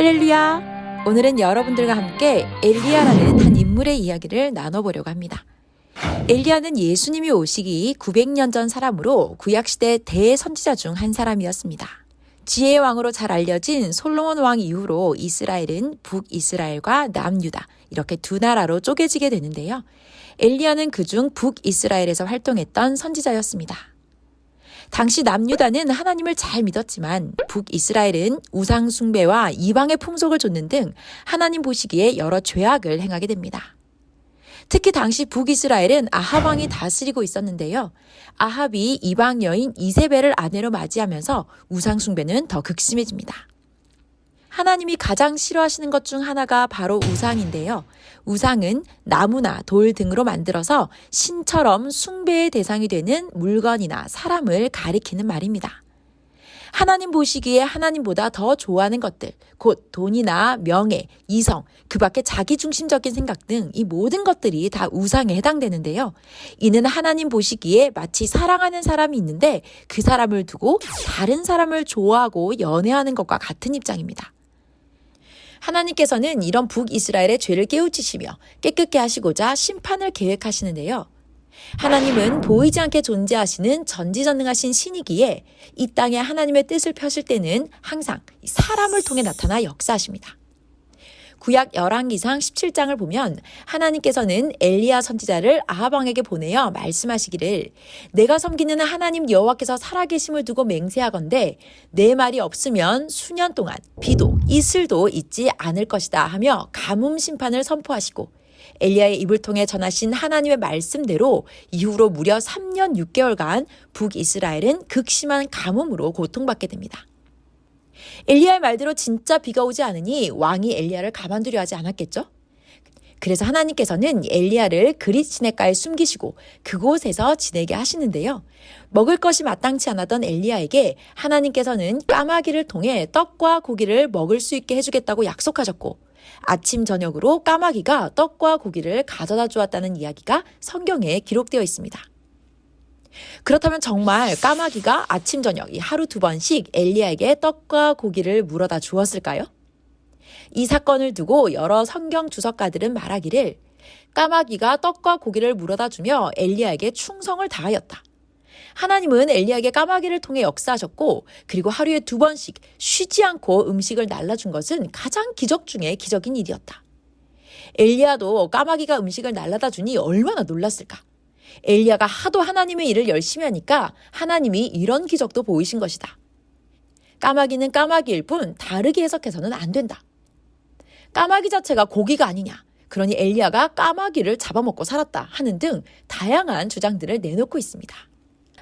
할렐루야! 오늘은 여러분들과 함께 엘리야라는 한 인물의 이야기를 나눠보려고 합니다. 엘리야는 예수님이 오시기 900년 전 사람으로 구약시대 대선지자 중 한 사람이었습니다. 지혜의 왕으로 잘 알려진 솔로몬 왕 이후로 이스라엘은 북이스라엘과 남유다 이렇게 두 나라로 쪼개지게 되는데요. 엘리야는 그중 북이스라엘에서 활동했던 선지자였습니다. 당시 남유다는 하나님을 잘 믿었지만 북이스라엘은 우상 숭배와 이방의 풍속을 좇는 등 하나님 보시기에 여러 죄악을 행하게 됩니다. 특히 당시 북이스라엘은 아합 왕이 다스리고 있었는데요. 아합이 이방 여인 이세벨을 아내로 맞이하면서 우상 숭배는 더 극심해집니다. 하나님이 가장 싫어하시는 것 중 하나가 바로 우상인데요. 우상은 나무나 돌 등으로 만들어서 신처럼 숭배의 대상이 되는 물건이나 사람을 가리키는 말입니다. 하나님 보시기에 하나님보다 더 좋아하는 것들, 곧 돈이나 명예, 이성, 그 밖에 자기중심적인 생각 등 이 모든 것들이 다 우상에 해당되는데요. 이는 하나님 보시기에 마치 사랑하는 사람이 있는데 그 사람을 두고 다른 사람을 좋아하고 연애하는 것과 같은 입장입니다. 하나님께서는 이런 북이스라엘의 죄를 깨우치시며 깨끗게 하시고자 심판을 계획하시는데요. 하나님은 보이지 않게 존재하시는 전지전능하신 신이기에 이 땅에 하나님의 뜻을 펴실 때는 항상 사람을 통해 나타나 역사하십니다. 구약 열왕기상 17장을 보면 하나님께서는 엘리야 선지자를 아합 왕에게 보내어 말씀하시기를 내가 섬기는 하나님 여호와께서 살아계심을 두고 맹세하건대 내 말이 없으면 수년 동안 비도 이슬도 있지 않을 것이다 하며 가뭄 심판을 선포하시고 엘리야의 입을 통해 전하신 하나님의 말씀대로 이후로 무려 3년 6개월간 북이스라엘은 극심한 가뭄으로 고통받게 됩니다. 엘리야의 말대로 진짜 비가 오지 않으니 왕이 엘리야를 가만두려 하지 않았겠죠? 그래서 하나님께서는 엘리야를 그릿 시냇가에 숨기시고 그곳에서 지내게 하시는데요. 먹을 것이 마땅치 않았던 엘리야에게 하나님께서는 까마귀를 통해 떡과 고기를 먹을 수 있게 해주겠다고 약속하셨고 아침 저녁으로 까마귀가 떡과 고기를 가져다 주었다는 이야기가 성경에 기록되어 있습니다. 그렇다면 정말 까마귀가 아침 저녁 하루 2번씩 엘리야에게 떡과 고기를 물어다 주었을까요? 이 사건을 두고 여러 성경 주석가들은 말하기를 까마귀가 떡과 고기를 물어다 주며 엘리야에게 충성을 다하였다. 하나님은 엘리야에게 까마귀를 통해 역사하셨고 그리고 하루에 2번씩 쉬지 않고 음식을 날라준 것은 가장 기적 중에 기적인 일이었다. 엘리야도 까마귀가 음식을 날라다 주니 얼마나 놀랐을까? 엘리야가 하도 하나님의 일을 열심히 하니까 하나님이 이런 기적도 보이신 것이다. 까마귀는 까마귀일 뿐 다르게 해석해서는 안 된다. 까마귀 자체가 고기가 아니냐. 그러니 엘리야가 까마귀를 잡아먹고 살았다 하는 등 다양한 주장들을 내놓고 있습니다.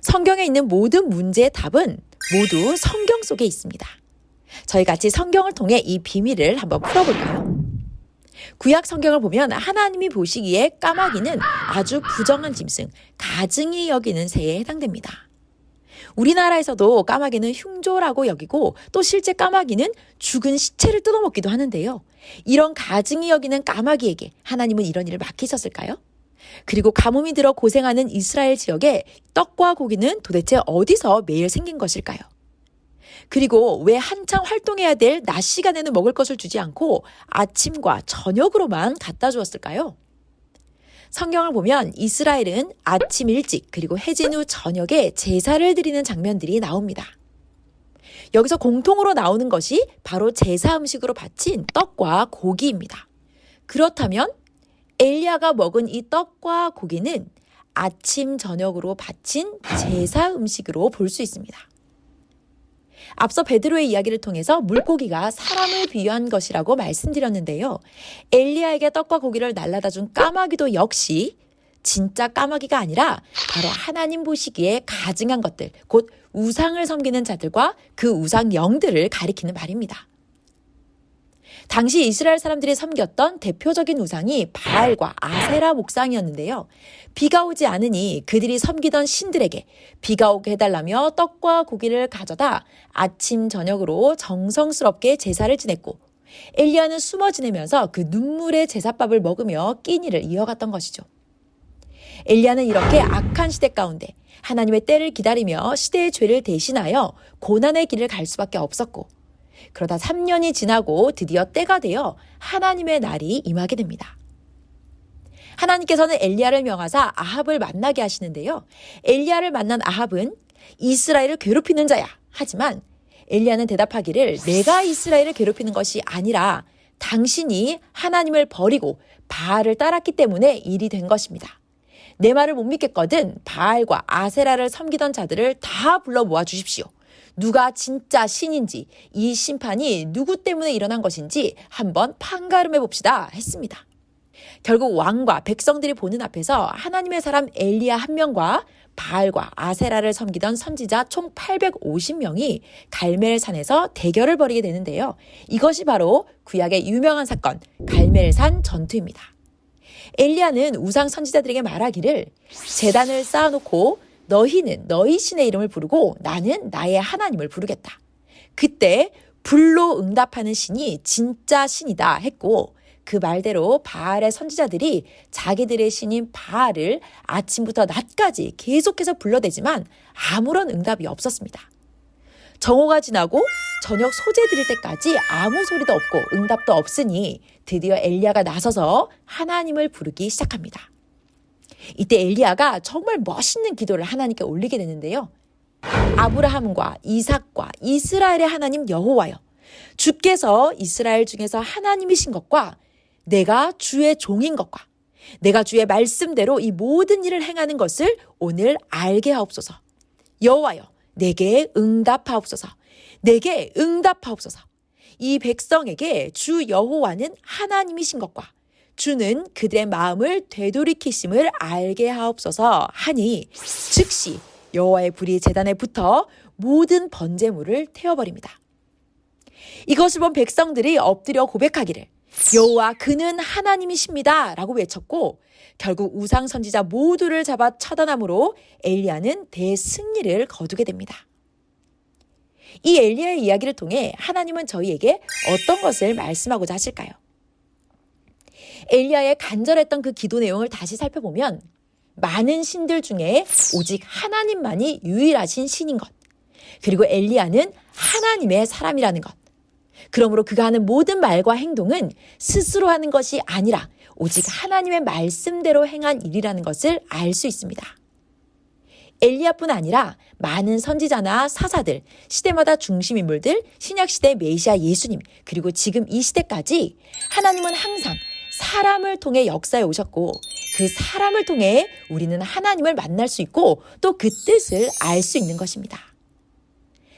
성경에 있는 모든 문제의 답은 모두 성경 속에 있습니다. 저희 같이 성경을 통해 이 비밀을 한번 풀어볼까요? 구약 성경을 보면 하나님이 보시기에 까마귀는 아주 부정한 짐승, 가증히 여기는 새에 해당됩니다. 우리나라에서도 까마귀는 흉조라고 여기고 또 실제 까마귀는 죽은 시체를 뜯어먹기도 하는데요. 이런 가증히 여기는 까마귀에게 하나님은 이런 일을 맡기셨을까요? 그리고 가뭄이 들어 고생하는 이스라엘 지역에 떡과 고기는 도대체 어디서 매일 생긴 것일까요? 그리고 왜 한창 활동해야 될 낮 시간에는 먹을 것을 주지 않고 아침과 저녁으로만 갖다 주었을까요? 성경을 보면 이스라엘은 아침 일찍 그리고 해진 후 저녁에 제사를 드리는 장면들이 나옵니다. 여기서 공통으로 나오는 것이 바로 제사 음식으로 바친 떡과 고기입니다. 그렇다면 엘리야가 먹은 이 떡과 고기는 아침 저녁으로 바친 제사 음식으로 볼 수 있습니다. 앞서 베드로의 이야기를 통해서 물고기가 사람을 비유한 것이라고 말씀드렸는데요. 엘리야에게 떡과 고기를 날라다 준 까마귀도 역시 진짜 까마귀가 아니라 바로 하나님 보시기에 가증한 것들, 곧 우상을 섬기는 자들과 그 우상 영들을 가리키는 말입니다. 당시 이스라엘 사람들이 섬겼던 대표적인 우상이 바알과 아세라 목상이었는데요. 비가 오지 않으니 그들이 섬기던 신들에게 비가 오게 해달라며 떡과 고기를 가져다 아침 저녁으로 정성스럽게 제사를 지냈고 엘리야는 숨어 지내면서 그 눈물의 제사밥을 먹으며 끼니를 이어갔던 것이죠. 엘리야는 이렇게 악한 시대 가운데 하나님의 때를 기다리며 시대의 죄를 대신하여 고난의 길을 갈 수밖에 없었고 그러다 3년이 지나고 드디어 때가 되어 하나님의 날이 임하게 됩니다. 하나님께서는 엘리야를 명하사 아합을 만나게 하시는데요. 엘리야를 만난 아합은 이스라엘을 괴롭히는 자야. 하지만 엘리야는 대답하기를 내가 이스라엘을 괴롭히는 것이 아니라 당신이 하나님을 버리고 바알을 따랐기 때문에 일이 된 것입니다. 내 말을 못 믿겠거든 바알과 아세라를 섬기던 자들을 다 불러 모아 주십시오. 누가 진짜 신인지 이 심판이 누구 때문에 일어난 것인지 한번 판가름해 봅시다 했습니다. 결국 왕과 백성들이 보는 앞에서 하나님의 사람 엘리야 한 명과 바알과 아세라를 섬기던 선지자 총 850명이 갈멜산에서 대결을 벌이게 되는데요. 이것이 바로 구약의 유명한 사건 갈멜산 전투입니다. 엘리야는 우상 선지자들에게 말하기를 제단을 쌓아놓고 너희는 너희 신의 이름을 부르고 나는 나의 하나님을 부르겠다. 그때 불로 응답하는 신이 진짜 신이다 했고 그 말대로 바알의 선지자들이 자기들의 신인 바알을 아침부터 낮까지 계속해서 불러대지만 아무런 응답이 없었습니다. 정오가 지나고 저녁 소재 드릴 때까지 아무 소리도 없고 응답도 없으니 드디어 엘리야가 나서서 하나님을 부르기 시작합니다. 이때 엘리야가 정말 멋있는 기도를 하나님께 올리게 되는데요. 아브라함과 이삭과 이스라엘의 하나님 여호와여, 주께서 이스라엘 중에서 하나님이신 것과 내가 주의 종인 것과 내가 주의 말씀대로 이 모든 일을 행하는 것을 오늘 알게 하옵소서. 여호와여, 내게 응답하옵소서. 내게 응답하옵소서. 이 백성에게 주 여호와는 하나님이신 것과 주는 그들의 마음을 되돌이키심을 알게 하옵소서 하니 즉시 여호와의 불이 제단에 붙어 모든 번제물을 태워버립니다. 이것을 본 백성들이 엎드려 고백하기를 여호와 그는 하나님이십니다 라고 외쳤고 결국 우상 선지자 모두를 잡아 처단함으로 엘리야는 대승리를 거두게 됩니다. 이 엘리야의 이야기를 통해 하나님은 저희에게 어떤 것을 말씀하고자 하실까요? 엘리야의 간절했던 그 기도 내용을 다시 살펴보면 많은 신들 중에 오직 하나님만이 유일하신 신인 것, 그리고 엘리야는 하나님의 사람이라는 것, 그러므로 그가 하는 모든 말과 행동은 스스로 하는 것이 아니라 오직 하나님의 말씀대로 행한 일이라는 것을 알 수 있습니다. 엘리야뿐 아니라 많은 선지자나 사사들, 시대마다 중심인물들, 신약시대 메시아 예수님, 그리고 지금 이 시대까지 하나님은 항상 사람을 통해 역사에 오셨고 그 사람을 통해 우리는 하나님을 만날 수 있고 또 그 뜻을 알 수 있는 것입니다.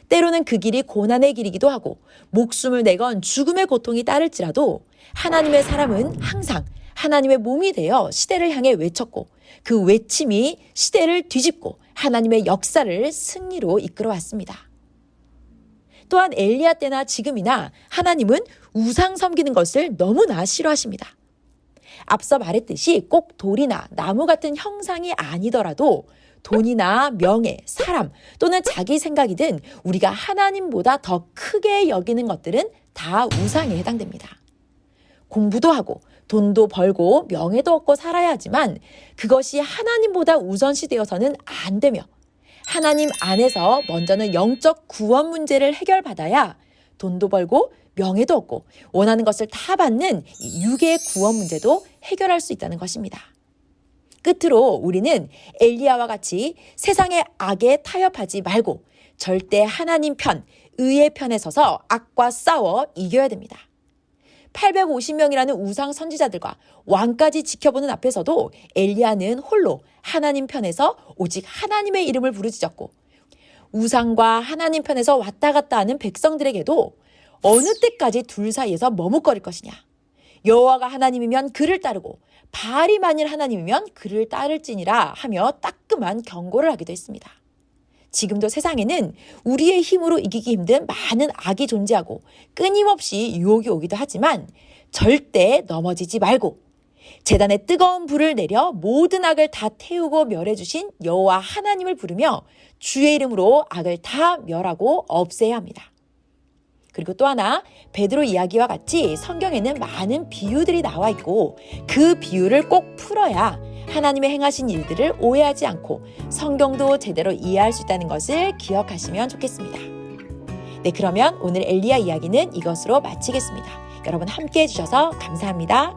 때로는 그 길이 고난의 길이기도 하고 목숨을 내건 죽음의 고통이 따를지라도 하나님의 사람은 항상 하나님의 몸이 되어 시대를 향해 외쳤고 그 외침이 시대를 뒤집고 하나님의 역사를 승리로 이끌어왔습니다. 또한 엘리야 때나 지금이나 하나님은 우상 섬기는 것을 너무나 싫어하십니다. 앞서 말했듯이 꼭 돌이나 나무 같은 형상이 아니더라도 돈이나 명예, 사람 또는 자기 생각이든 우리가 하나님보다 더 크게 여기는 것들은 다 우상에 해당됩니다. 공부도 하고 돈도 벌고 명예도 얻고 살아야 하지만 그것이 하나님보다 우선시 되어서는 안 되며 하나님 안에서 먼저는 영적 구원 문제를 해결받아야 돈도 벌고 명예도 얻고 원하는 것을 다 받는 육의 구원 문제도 해결할 수 있다는 것입니다. 끝으로 우리는 엘리야와 같이 세상의 악에 타협하지 말고 절대 하나님 편, 의의 편에 서서 악과 싸워 이겨야 됩니다. 850명이라는 우상 선지자들과 왕까지 지켜보는 앞에서도 엘리야는 홀로 하나님 편에서 오직 하나님의 이름을 부르짖었고 우상과 하나님 편에서 왔다 갔다 하는 백성들에게도 어느 때까지 둘 사이에서 머뭇거릴 것이냐. 여호와가 하나님이면 그를 따르고 바알이 만일 하나님이면 그를 따를지니라 하며 따끔한 경고를 하기도 했습니다. 지금도 세상에는 우리의 힘으로 이기기 힘든 많은 악이 존재하고 끊임없이 유혹이 오기도 하지만 절대 넘어지지 말고 제단에 뜨거운 불을 내려 모든 악을 다 태우고 멸해주신 여호와 하나님을 부르며 주의 이름으로 악을 다 멸하고 없애야 합니다. 그리고 또 하나 베드로 이야기와 같이 성경에는 많은 비유들이 나와 있고 그 비유를 꼭 풀어야 하나님의 행하신 일들을 오해하지 않고 성경도 제대로 이해할 수 있다는 것을 기억하시면 좋겠습니다. 네, 그러면 오늘 엘리야 이야기는 이것으로 마치겠습니다. 여러분 함께 해주셔서 감사합니다.